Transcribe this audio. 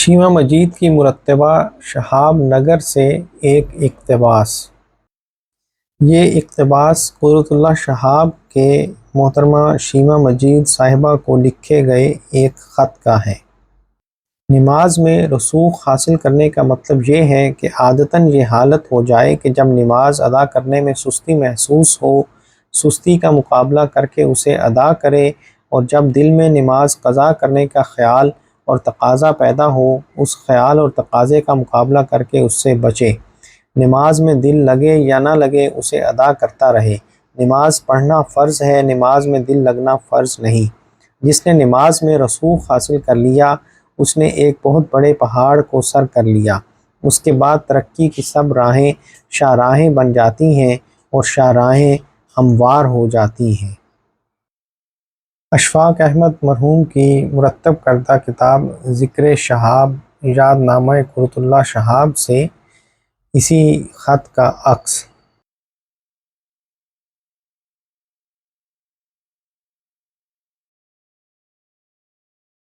شیما مجید کی مرتبہ شہاب نگر سے ایک اقتباس۔ یہ اقتباس قدرت اللہ شہاب کے محترمہ شیما مجید صاحبہ کو لکھے گئے ایک خط کا ہے۔ نماز میں رسوخ حاصل کرنے کا مطلب یہ ہے کہ عادتاً یہ حالت ہو جائے کہ جب نماز ادا کرنے میں سستی محسوس ہو، سستی کا مقابلہ کر کے اسے ادا کرے، اور جب دل میں نماز قضا کرنے کا خیال اور تقاضا پیدا ہو، اس خیال اور تقاضے کا مقابلہ کر کے اس سے بچے۔ نماز میں دل لگے یا نہ لگے اسے ادا کرتا رہے۔ نماز پڑھنا فرض ہے، نماز میں دل لگنا فرض نہیں۔ جس نے نماز میں رسوخ حاصل کر لیا، اس نے ایک بہت بڑے پہاڑ کو سر کر لیا۔ اس کے بعد ترقی کی سب راہیں شاہراہیں بن جاتی ہیں اور شاہراہیں ہموار ہو جاتی ہیں۔ اشفاق احمد مرحوم کی مرتب کردہ کتاب ذکر شہاب ایجاد نامہ قدرت اللہ شہاب سے اسی خط کا عکس۔